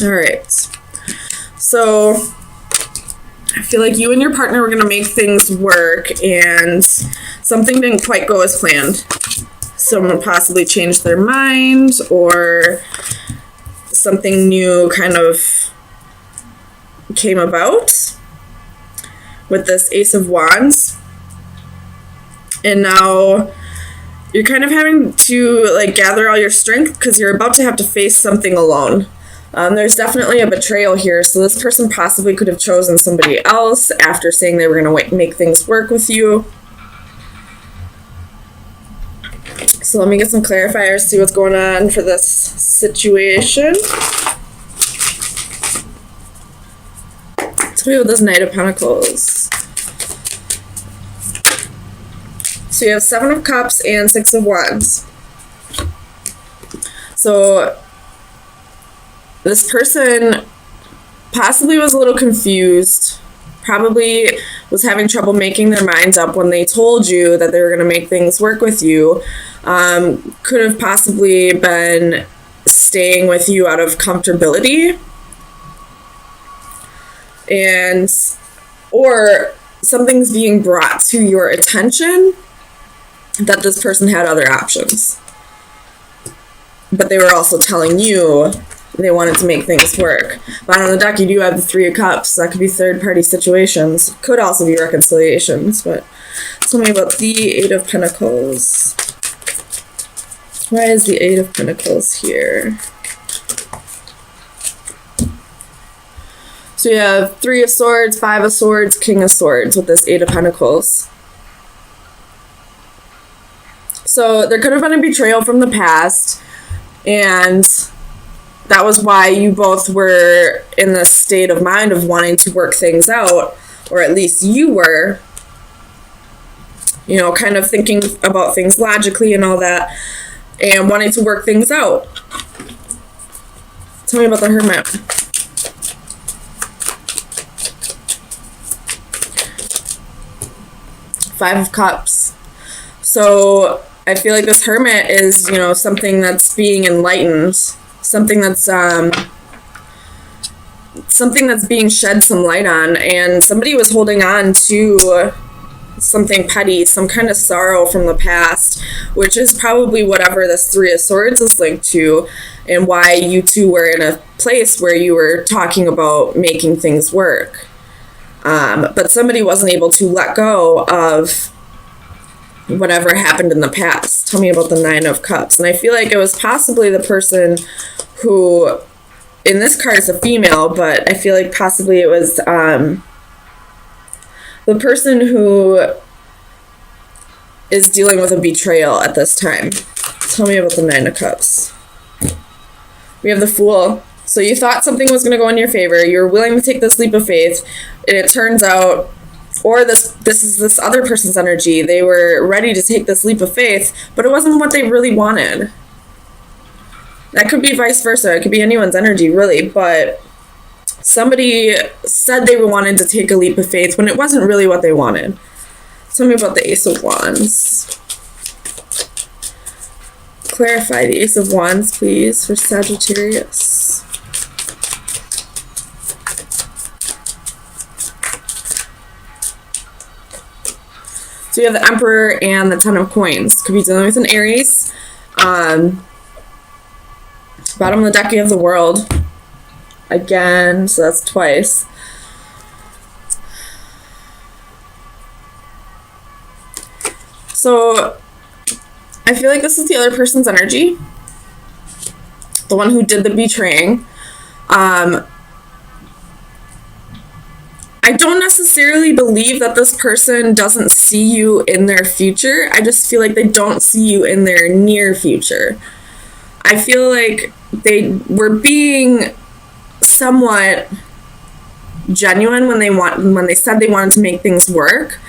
All right. So I feel like you and your partner were going to make things work, and something didn't quite go as planned. Someone possibly changed their mind, or something new kind of came about with this Ace of Wands. And now you're kind of having to like gather all your strength because you're about to have to face something alone. There's definitely a betrayal here, so this person possibly could have chosen somebody else after saying they were going to make things work with you. So let me get some clarifiers, see what's going on for this situation. Tell me about this Knight of Pentacles. So you have 7 of Cups and 6 of Wands. So this person possibly was a little confused, probably was having trouble making their minds up when they told you that they were going to make things work with you. Could have possibly been staying with you out of comfortability, and or something's being brought to your attention that this person had other options, but they were also telling you they wanted to make things work. Bottom of the deck, you do have the 3 of Cups. That could be third-party situations. Could also be reconciliations, but tell me about the 8 of Pentacles. Why is the 8 of Pentacles here? So you have 3 of Swords, 5 of Swords, King of Swords with this 8 of Pentacles. So there could have been a betrayal from the past, and that was why you both were in this state of mind of wanting to work things out, or at least you were, you know, kind of thinking about things logically and all that, and wanting to work things out. Tell me about the Hermit. Five of Cups. So I feel like this Hermit is, you know, something that's being enlightened, something that's being shed some light on, and somebody was holding on to something petty, some kind of sorrow from the past, which is probably whatever this 3 of Swords is linked to, and why you two were in a place where you were talking about making things work. But somebody wasn't able to let go of whatever happened in the past. Tell me about the 9 of Cups. And I feel like it was possibly the person who, in this card is a female, but I feel like possibly it was the person who is dealing with a betrayal at this time. Tell me about the 9 of Cups. We have the Fool. So you thought something was going to go in your favor. You were willing to take this leap of faith, and it turns out, or this is this other person's energy. They were ready to take this leap of faith, but it wasn't what they really wanted. That could be vice versa. It could be anyone's energy, really, but somebody said they wanted to take a leap of faith when it wasn't really what they wanted. Tell me about the Ace of Wands. Clarify the Ace of Wands, please, for Sagittarius. So you have the Emperor and the 10 of Coins. Could be dealing with an Aries. Bottom of the deck, you have the World. Again, so that's twice. So I feel like this is the other person's energy. The one who did the betraying. I don't necessarily believe that this person doesn't see you in their future. I just feel like they don't see you in their near future. I feel like they were being somewhat genuine when they said they wanted to make things work.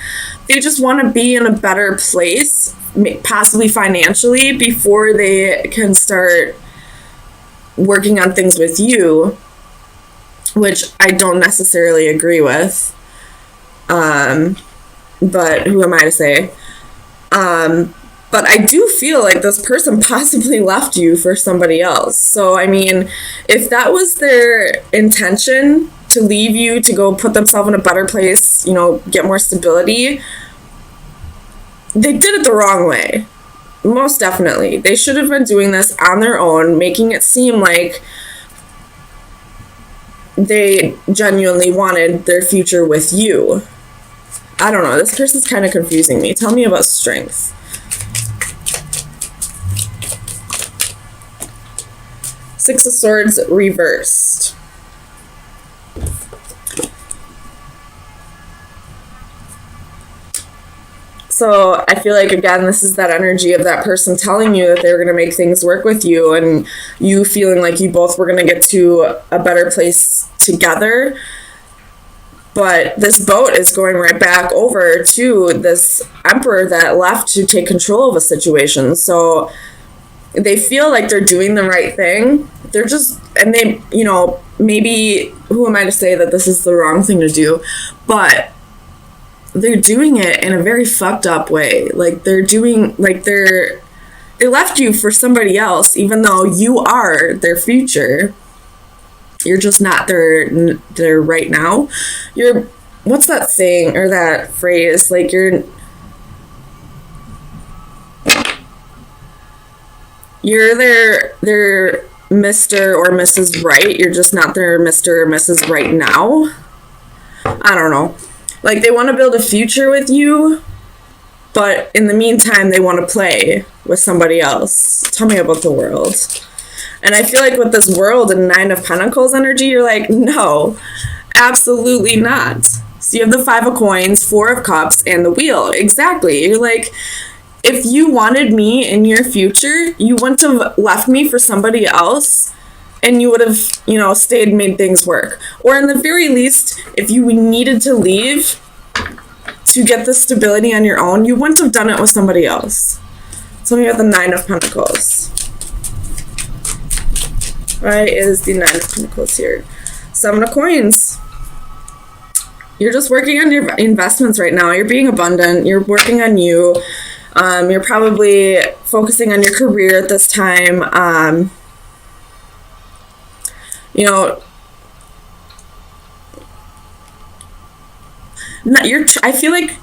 They just want to be in a better place, possibly financially, before they can start working on things with you, which I don't necessarily agree with. But who am I to say? But I do feel like this person possibly left you for somebody else. So, I mean, if that was their intention, to leave you to go put themselves in a better place, you know, get more stability, they did it the wrong way. Most definitely. They should have been doing this on their own, making it seem like they genuinely wanted their future with you. I don't know. This person's kind of confusing me. Tell me about strength. Six of Swords reversed. So I feel like, again, this is that energy of that person telling you that they were going to make things work with you, and you feeling like you both were going to get to a better place together. But this boat is going right back over to this Emperor that left to take control of a situation. So they feel like they're doing the right thing. They're just, and they, you know, maybe, who am I to say that this is the wrong thing to do? But they're doing it in a very fucked up way. Like, they're doing, like, they left you for somebody else, even though you are their future. You're just not their right now. You're, what's that saying, or that phrase? Like, you're their Mr. or Mrs. Right. You're just not their Mr. or Mrs. Right now. I don't know. Like, they want to build a future with you, but in the meantime, they want to play with somebody else. Tell me about the World. And I feel like with this World and Nine of Pentacles energy, you're like, no, absolutely not. So you have the Five of Coins, Four of Cups, and the Wheel. Exactly. You're like, if you wanted me in your future, you wouldn't have left me for somebody else. And you would have, you know, stayed and made things work. Or in the very least, if you needed to leave to get the stability on your own, you wouldn't have done it with somebody else. So we have the Nine of Pentacles. Why is the Nine of Pentacles here? Seven of Coins. You're just working on your investments right now. You're being abundant. You're working on you. You're probably focusing on your career at this time. You know, I feel like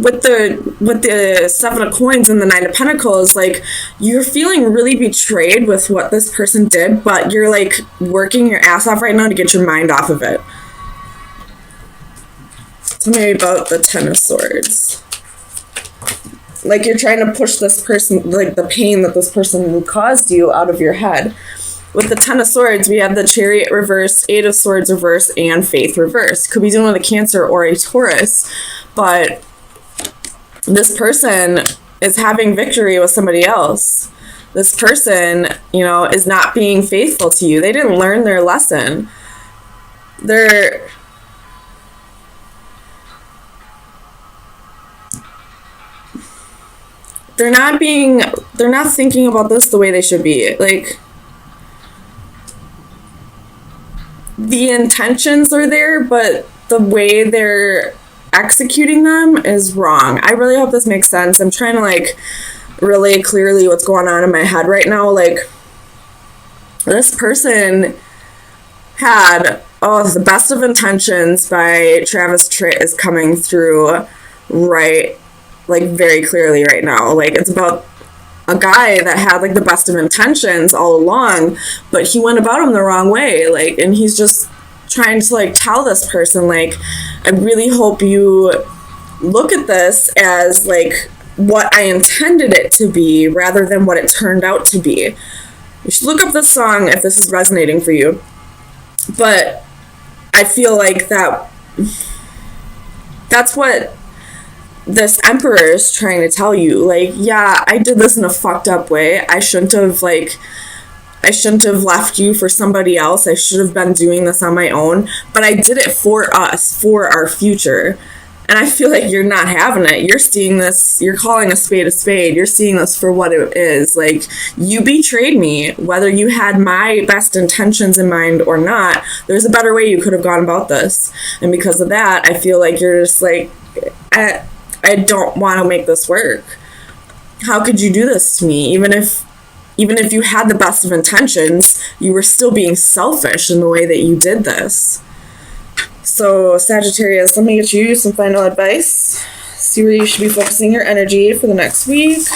with the Seven of Coins and the Nine of Pentacles, like, you're feeling really betrayed with what this person did, but you're like working your ass off right now to get your mind off of it. Tell me about the Ten of Swords. Like, you're trying to push this person, like the pain that this person caused you, out of your head. With the Ten of Swords, we have the Chariot reverse, Eight of Swords reverse, and Faith reverse. Could be dealing with a Cancer or a Taurus, but this person is having victory with somebody else. This person, you know, is not being faithful to you. They didn't learn their lesson. They're not thinking about this the way they should be. Like, the intentions are there, but the way they're executing them is wrong. I really hope this makes sense. I'm trying to, like, relay clearly what's going on in my head right now. Like, this person had, the Best of Intentions by Travis Tritt is coming through right, like, very clearly right now. Like, it's about a guy that had, like, the best of intentions all along, but he went about him the wrong way. Like, and he's just trying to, like, tell this person, like, I really hope you look at this as, like, what I intended it to be rather than what it turned out to be. You should look up this song if this is resonating for you. But I feel like that's what this Emperor is trying to tell you. Like, yeah, I did this in a fucked up way. I shouldn't have left you for somebody else. I should have been doing this on my own, but I did it for us, for our future. And I feel like you're not having it. You're seeing this, you're calling a spade a spade. You're seeing this for what it is. Like, you betrayed me, whether you had my best intentions in mind or not. There's a better way you could have gone about this. And because of that, I feel like you're just like, I don't want to make this work. how could you do this to me? Even if you had the best of intentions, you were still being selfish in the way that you did this. So Sagittarius, let me get you some final advice. See where you should be focusing your energy for the next week.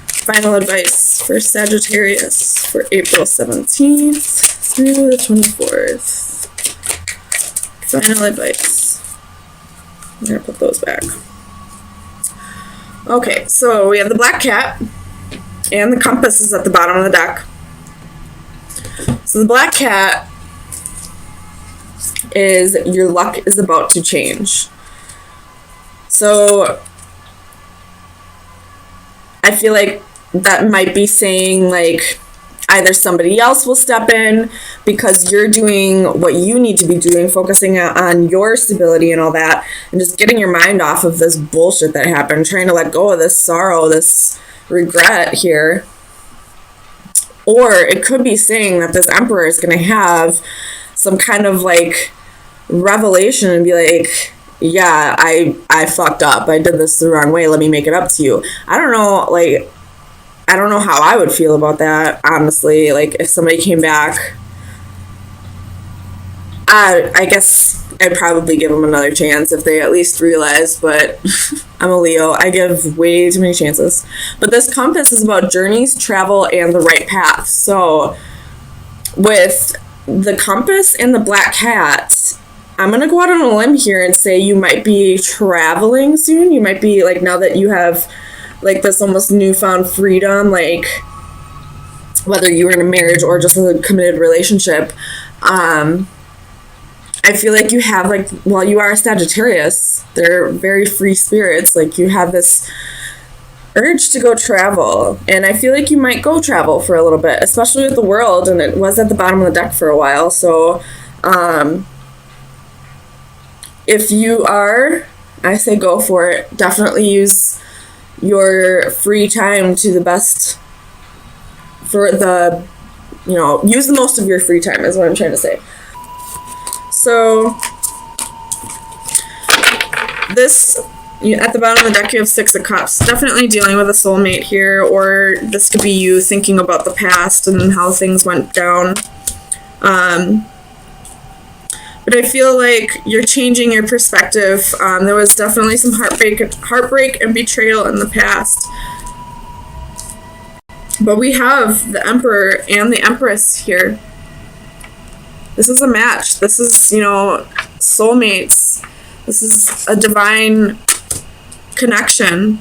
Final advice for Sagittarius for April 17th through the 24th. Final advice. I'm going to put those back. Okay, so we have the black cat, and the compass is at the bottom of the deck. So the black cat is your luck is about to change. So I feel like that might be saying like either somebody else will step in because you're doing what you need to be doing, focusing on your stability and all that, and just getting your mind off of this bullshit that happened, trying to let go of this sorrow, this regret here. Or it could be saying that this emperor is going to have some kind of like revelation and be like, yeah, I fucked up. I did this the wrong way. Let me make it up to you. I don't know how I would feel about that, honestly. Like, if somebody came back, I guess I'd probably give them another chance if they at least realize, but I'm a Leo. I give way too many chances. But this compass is about journeys, travel, and the right path. So, with the compass and the black cat, I'm going to go out on a limb here and say you might be traveling soon. You might be, like, now that you have like this almost newfound freedom, like whether you were in a marriage or just a committed relationship, I feel like you have like, well, you are a Sagittarius, they're very free spirits, like you have this urge to go travel, and I feel like you might go travel for a little bit, especially with the world, and it was at the bottom of the deck for a while. So if you are, I say go for it. Definitely use your free time to the best for the, use the most of your free time is what I'm trying to say. So this, at the bottom of the deck, you have Six of Cups. Definitely dealing with a soulmate here, or this could be you thinking about the past and how things went down. But I feel like you're changing your perspective. There was definitely some heartbreak and betrayal in the past. But we have the Emperor and the Empress here. This is a match. This is, soulmates. This is a divine connection.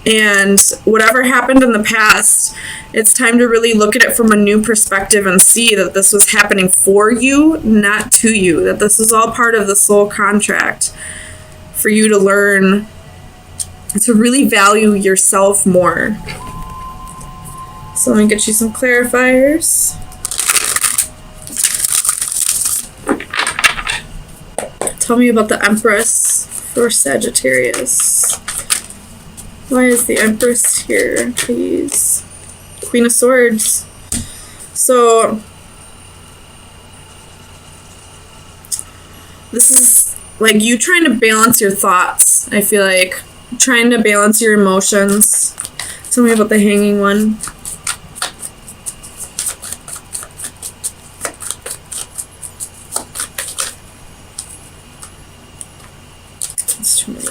And whatever happened in the past, it's time to really look at it from a new perspective and see that this was happening for you, not to you. That this is all part of the soul contract for you to learn to really value yourself more. So let me get you some clarifiers. Tell me about the Empress for Sagittarius. Why is the Empress here, please? Queen of Swords. So, this is like you trying to balance your thoughts, I feel like. Trying to balance your emotions. Tell me about the Hanging One. That's too many.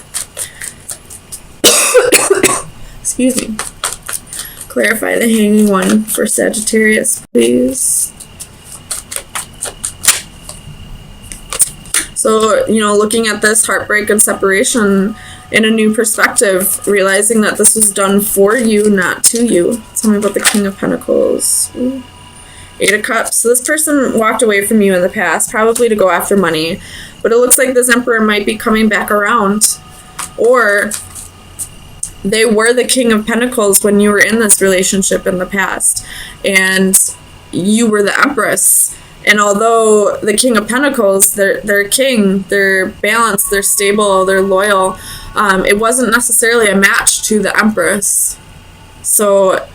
Excuse me. Clarify the Hanging One for Sagittarius, please. So, looking at this heartbreak and separation in a new perspective, realizing that this was done for you, not to you. Tell me about the King of Pentacles. Ooh. Eight of Cups. So this person walked away from you in the past, probably to go after money, but it looks like this Emperor might be coming back around. Or they were the King of Pentacles when you were in this relationship in the past, and you were the Empress. And although the King of Pentacles, they're king, they're balanced, they're stable, they're loyal, it wasn't necessarily a match to the Empress. So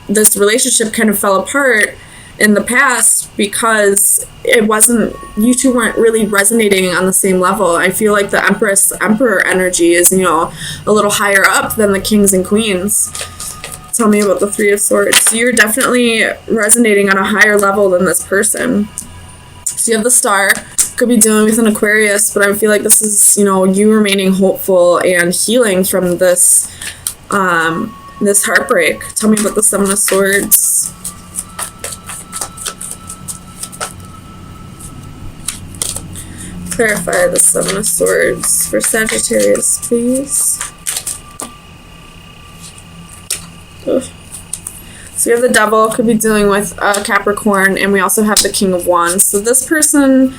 this relationship kind of fell apart, in the past because you two weren't really resonating on the same level. I feel like the Emperor energy is, you know, a little higher up than the Kings and Queens. Tell me about the Three of Swords. You're definitely resonating on a higher level than this person. So you have the Star. Could be dealing with an Aquarius, but I feel like this is, you know, you remaining hopeful and healing from this this heartbreak. Tell me about the Seven of Swords. Clarify the Seven of Swords for Sagittarius, please. Ugh. So we have the Devil, could be dealing with Capricorn, and we also have the King of Wands. So this person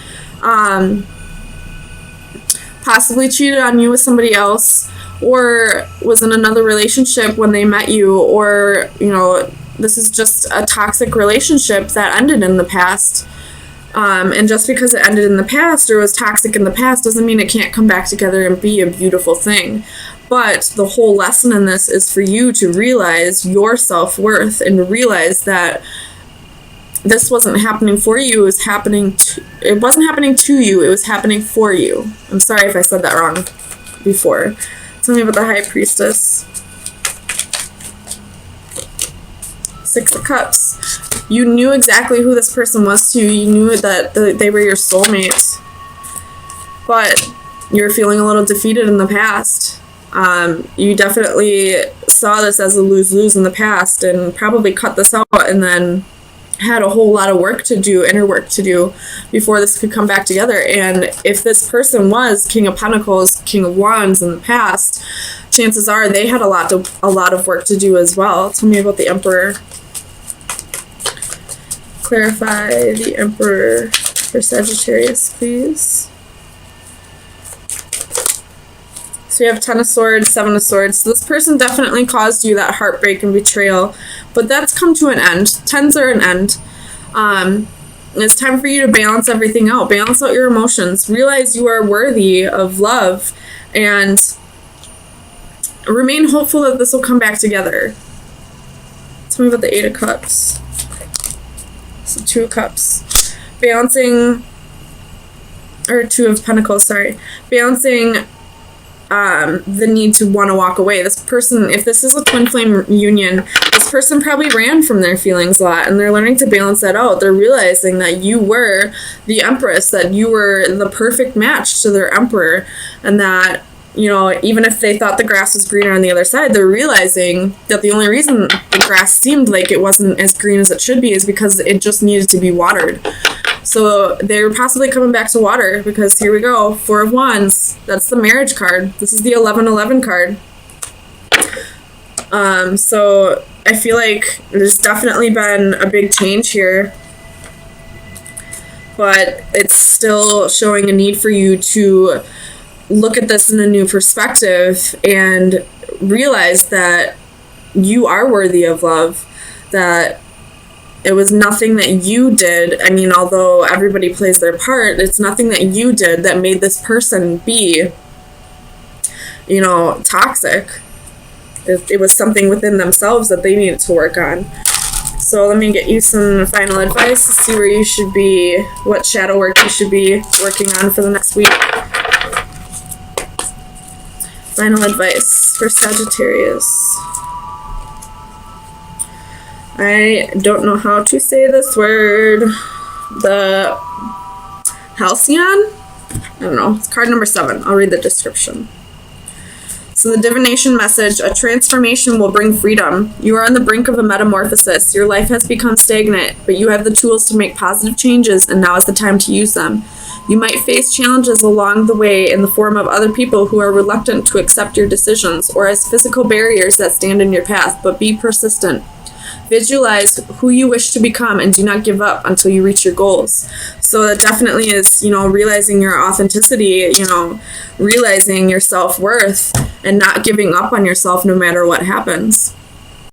possibly cheated on you with somebody else, or was in another relationship when they met you, or, you know, this is just a toxic relationship that ended in the past. And just because it ended in the past or was toxic in the past doesn't mean it can't come back together and be a beautiful thing. But the whole lesson in this is for you to realize your self-worth and realize that this wasn't happening for you, it was happening it wasn't happening to you, it was happening for you. I'm sorry if I said that wrong before. Tell me about the High Priestess. Six of Cups. You knew exactly who this person was to you. You knew that they were your soulmate. But you're feeling a little defeated in the past. You definitely saw this as a lose-lose in the past and probably cut this out and then had a whole lot of work to do, inner work to do, before this could come back together. And if this person was King of Pentacles, King of Wands in the past, chances are they had a lot of work to do as well. Tell me about the Emperor. Clarify the Emperor for Sagittarius, please. So we have Ten of Swords, Seven of Swords. So this person definitely caused you that heartbreak and betrayal, but that's come to an end. Tens are an end. It's time for you to balance everything out. Balance out your emotions. Realize you are worthy of love, and remain hopeful that this will come back together. Tell me about the Eight of Cups. So Two of Cups. Balancing, or Two of Pentacles, sorry. Balancing the need to want to walk away. This person, if this is a twin flame union, this person probably ran from their feelings a lot, and they're learning to balance that out. They're realizing that you were the Empress, that you were the perfect match to their Emperor, and that, you know, even if they thought the grass was greener on the other side, they're realizing that the only reason the grass seemed like it wasn't as green as it should be is because it just needed to be watered. So they're possibly coming back to water, because here we go, Four of Wands. That's the marriage card. This is the 1111 card. So I feel like there's definitely been a big change here, but it's still showing a need for you to look at this in a new perspective and realize that you are worthy of love, that it was nothing that you did. I mean, although everybody plays their part, it's nothing that you did that made this person be, you know, toxic. It was something within themselves that they needed to work on. So let me get you some final advice to see where you should be, what shadow work you should be working on for the next week. Final advice for Sagittarius. I don't know how to say this word. The Halcyon? I don't know. It's card number 7. I'll read the description. So the divination message: a transformation will bring freedom. You are on the brink of a metamorphosis. Your life has become stagnant, but you have the tools to make positive changes, and now is the time to use them. You might face challenges along the way in the form of other people who are reluctant to accept your decisions, or as physical barriers that stand in your path, but be persistent. Visualize who you wish to become and do not give up until you reach your goals. So that definitely is, you know, realizing your authenticity, you know, realizing your self-worth and not giving up on yourself no matter what happens.